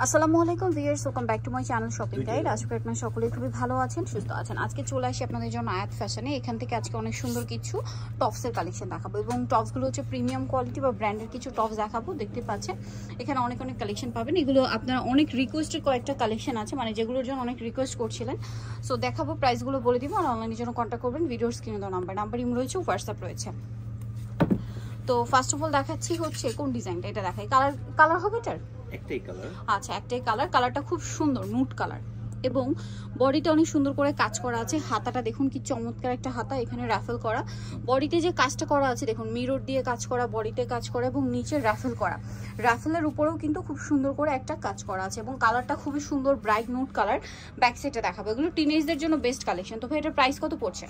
আসসালামু আলাইকুম viewers, welcome back to my channel shopping guide. আশা করি আপনারা সকলেই খুবই ভালো আছেন, সুস্থ আছেন। আজকে চলে আসি আপনাদের জন্য আয়াত ফ্যাশনে। এখান থেকে আজকে অনেক সুন্দর কিছু টপসের কালেকশন দেখাবো এবং টপসগুলো হচ্ছে প্রিমিয়াম কোয়ালিটি বা ব্র্যান্ডের কিছু টপস দেখাবো। দেখতে পাচ্ছেন এখানে অনেক কালেকশন পাবেন। এগুলো আপনারা অনেক রিকোয়েস্টের কয়েকটা কালেকশন আছে, মানে যেগুলোর জন্য অনেক রিকোয়েস্ট করছিলেন। সো দেখাবো, প্রাইসগুলো বলে দিব আর অনলাইনের জন্য কন্ট্যাক্ট করবেন। ভিডিওর স্ক্রিনে দেওয়া নাম্বার ইম রয়েছে, হোয়াটসঅ্যাপ রয়েছে। তো ফার্স্ট অফ অল দেখাচ্ছি হচ্ছে কোন ডিজাইনটা, এটা দেখাই। কালার হবে এটার একটাই কালার, আচ্ছা একটাই কালার। কালারটা খুব সুন্দর নুট কালার এবং বডিটা অনেক সুন্দর করে কাজ করা আছে। হাতাটা দেখুন কি চমৎকার একটা হাতা, এখানে রাফেল করা। বডিতে যে কাজটা করা আছে দেখুন, মিরর দিয়ে কাজ করা, বডিতে কাজ করা এবং নিচে রাফেল করা। রাফেলের উপরেও কিন্তু খুব সুন্দর করে একটা কাজ করা আছে এবং কালারটা খুবই সুন্দর, ব্রাইট নুট কালার। ব্যাক সাইডে দেখাবো, এগুলো টিনেজদের জন্য বেস্ট কালেকশন। তো ভাই এটার প্রাইস কত পড়ছে?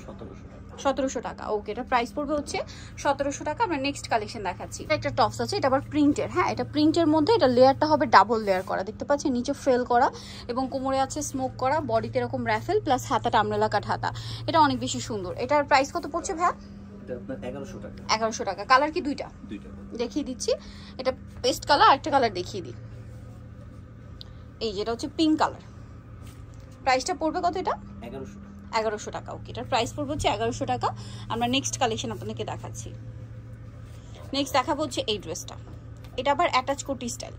1700 টাকা। ওকে, এটা প্রাইস পড়বে হচ্ছে 1700 টাকা। আমরা নেক্সট কালেকশন দেখাচ্ছি। একটা টপস আছে, এটা আবার প্রিন্টের। হ্যাঁ, এটা প্রিন্টের মধ্যে এটা লেয়ারটা হবে ডাবল লেয়ার করা, দেখতে পাচ্ছেন নিচে ফ্রেল করা এবং কোমরে আছে স্মোক করা, বডিতে এরকম রাফেল প্লাস হাতাটা আমরেলা কাট হাতা। এটা অনেক বেশি সুন্দর। এটার প্রাইস কত পড়ছে ভাইয়া? 1100 টাকা। কালার কি দুইটা? দেখিয়ে দিচ্ছি। এটা পেস্ট কালার, আরেকটা কালার দেখিয়ে দিই। এই যেটা হচ্ছে পিঙ্ক কালার। প্রাইসটা পড়বে কত? এটা 1100 টাকা। ওকে, এটার প্রাইস পড়বে হচ্ছে 1100 টাকা। আমরা নেক্সট কালেকশন আপনাদেরকে দেখাচ্ছি। নেক্সট দেখাবো হচ্ছে এই ড্রেসটা। এটা আবার অ্যাটাচ কোটি স্টাইল,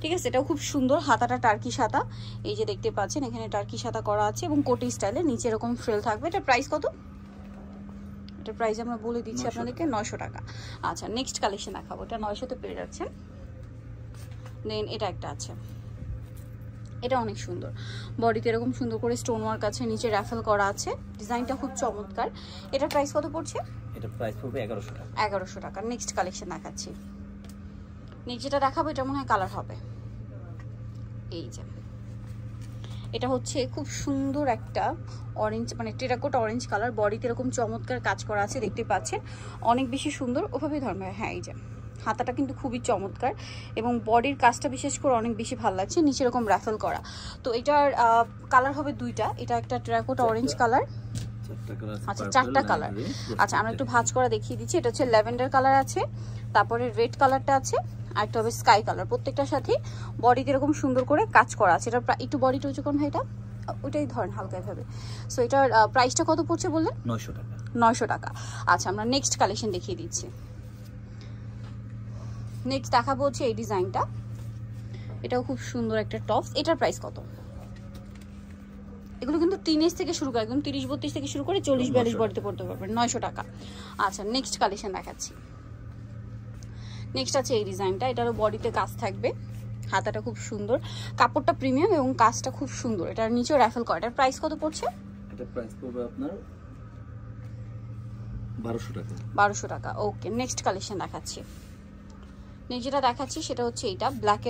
ঠিক আছে। এটাও খুব সুন্দর, হাতাটা টার্কিশ হাতা, এই যে দেখতে পাচ্ছেন এখানে টার্কিশ হাতা করা আছে এবং কোটি স্টাইলে নিচে এরকম ফ্রেল থাকবে। এটার প্রাইস কত? এটার প্রাইস আমরা বলে দিচ্ছি আপনাদেরকে, 900 টাকা। আচ্ছা, নেক্সট কালেকশন দেখাবো। এটা 900-তে পেয়ে যাচ্ছেন। দেন এটা একটা আছে, এটা অনেক সুন্দর। বডিতে এরকম সুন্দর করে স্টোন ওয়ার্ক আছে, নিচে রাফেল করা আছে, ডিজাইনটা খুব চমৎকার। এটার প্রাইস কত পড়ছে? এটা প্রাইস পড়বে 1100 টাকা। 1100 টাকা। নেক্সট কালেকশন দেখাচ্ছি। নিচেটা দেখাবো, এটা মনে হয় কালার হবে। এই যে এটা হচ্ছে খুব সুন্দর একটা অরেঞ্জ, মানে টেরাকোটা অরেঞ্জ কালার। বডিতে এরকম চমৎকার কাজ করা আছে, দেখতে পাচ্ছেন অনেক বেশি সুন্দর। ওভাবেই ধরবে। হ্যাঁ, এই যে হাতাটা কিন্তু খুবই চমৎকার এবং বডির কাজটা বিশেষ করে অনেক বেশি ভালো লাগছে, নিচে এরকম রাফেল করা। তো এটার কালার হবে দুইটা। এটা একটা টেরাকোটা অরেঞ্জ কালার, আচ্ছা 4টা কালার। আচ্ছা, আমরা একটু ভাঁজ করা দেখিয়ে দিচ্ছি। এটা হচ্ছে ল্যাভেন্ডার কালার আছে, তারপরে রেড কালারটা আছে, আর একটা হবে স্কাই কালার। প্রত্যেকটার সাথে বডিতে এরকম সুন্দর করে কাজ করা আছে। এটা একটু বডিটা হচ্ছে কোন ভাইটা, ওইটাই ধরেন হালকা ভাবে। সো এটার প্রাইসটা কত পড়ছে বললেন? 900 টাকা। 900 টাকা। আচ্ছা, আমরা নেক্সট কালেকশন দেখিয়ে দিচ্ছি। নেক্সট দেখাবো হচ্ছে এই ডিজাইনটা। এটাও খুব সুন্দর একটা টপস। এটার প্রাইস কত? এগুলো কিন্তু টিনেজ থেকে শুরু করে, একদম 30-32 থেকে শুরু করে 40-42 বডিতে পড়তে পারবেন। 900 টাকা। আচ্ছা, নেক্সট কালেকশন দেখাচ্ছি। নেক্সট আছে এই ডিজাইনটা। এটারও বডিতে কাজ থাকবে, হাতাটা খুব সুন্দর, কাপড়টা প্রিমিয়াম এবং কাজটা খুব সুন্দর। এটার নিচেও রাফেল করা। এটার প্রাইস কত পড়ছে? এটা প্রাইস পড়বে আপনার 1200 টাকা। 1200 টাকা। ওকে, নেক্সট কালেকশন দেখাচ্ছি। যেটা দেখাচ্ছি সেটা হচ্ছে এটা ব্ল্যাক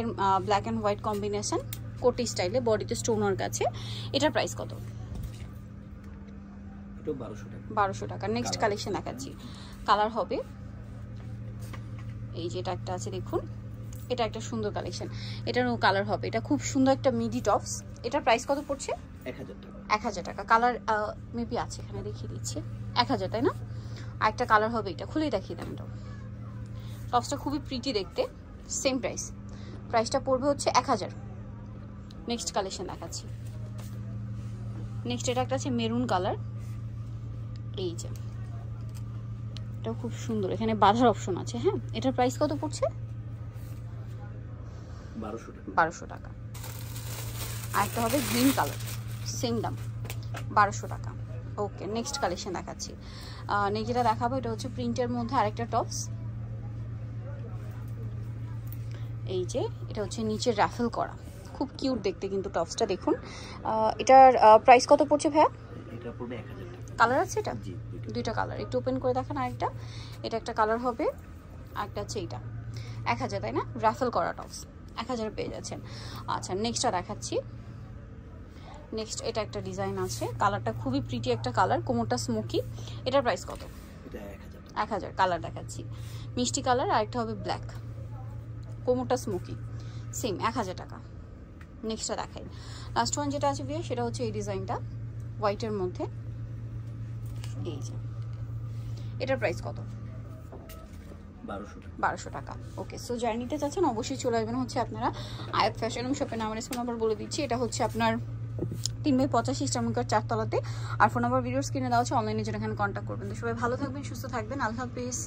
অ্যান্ড হোয়াইট কম্বিনেশন, কোটি স্টাইলে, বডিতে স্টোন ওয়ার্ক আছে। এটার প্রাইস কত? এটা 1200 টাকা। 1200 টাকা। নেক্সট কালেকশন দেখাচ্ছি। কালার হবে এই যে এটা একটা আছে দেখুন, এটা একটা সুন্দর কালেকশন। এটারও কালার হবে। এটা খুব সুন্দর একটা মিডি টপস। এটার প্রাইস কত পড়ছে? 1000 টাকা। 1000 টাকা। কালার মেবি আছে, এখানে দেখিয়ে দিচ্ছি। 1000, তাই না? আরেকটা কালার হবে, এটা খুলেই দেখিয়ে দেন। এটা টপসটা খুবই প্রিটি দেখতে। সেম প্রাইস, প্রাইসটা পড়বে হচ্ছে 1000। নেক্সট কালেকশন দেখাচ্ছি। নেক্সট এটা একটা আছে মেরুন কালার, এই যে এটাও খুব সুন্দর, এখানে বাঁধার অপশন আছে। হ্যাঁ, এটার প্রাইস কত পড়ছে? 1200 টাকা। আরেকটা হবে গ্রিন কালার, সেম দাম, 1200 টাকা। ওকে, নেক্সট কালেকশন দেখাচ্ছি। যেটা দেখাবো এটা হচ্ছে প্রিন্টের মধ্যে আরেকটা টপস। এই যে এটা হচ্ছে নিচে রাফেল করা, খুব কিউট দেখতে কিন্তু টপসটা দেখুন। এটার প্রাইস কত পড়ছে ভাইয়া? এটা পড়বে 1000 টাকা। কালার আছে এটা? জি, দুইটা কালার। একটু ওপেন করে দেখান। আরেকটা, এটা একটা কালার হবে, আরেকটা হচ্ছে এইটা। 1000, তাই না? রাফেল করা টপস 1000 পেয়ে যাচ্ছেন। আচ্ছা, নেক্সটটা দেখাচ্ছি। নেক্সট এটা একটা ডিজাইন আছে, কালারটা খুবই প্রিটি একটা কালার, কোমরটা স্মোকি। এটার প্রাইস কত? এটা 1000 টাকা। 1000। কালার দেখাচ্ছি, মিষ্টি কালার, আরেকটা হবে ব্ল্যাক, কোমরটা স্মোকি, সেম 1000 টাকা। নেক্সটটা দেখাই। লাস্ট ওয়ান যেটা আছে সেটা হচ্ছে এই ডিজাইনটা হোয়াইটের মধ্যে, এই যে এটার প্রাইস কত? 1200 টাকা। ওকে, সো যারা নিতে চাচ্ছেন অবশ্যই চলে আসবেন হচ্ছে আপনারা আয়াত ফ্যাশন শপের নাম্বার ফোন নাম্বার বলে দিচ্ছি। এটা হচ্ছে আপনার 3/85 ইস্টার্নকার 4 তলাতে। আর ফোন নাম্বার ভিডিওস কিনে দেওয়া হচ্ছে, অনলাইনে জন্য এখানে কন্ট্যাক্ট করবেন। তো সবাই ভালো থাকবেন, সুস্থ থাকবেন, আল্লাহ হাফেজ।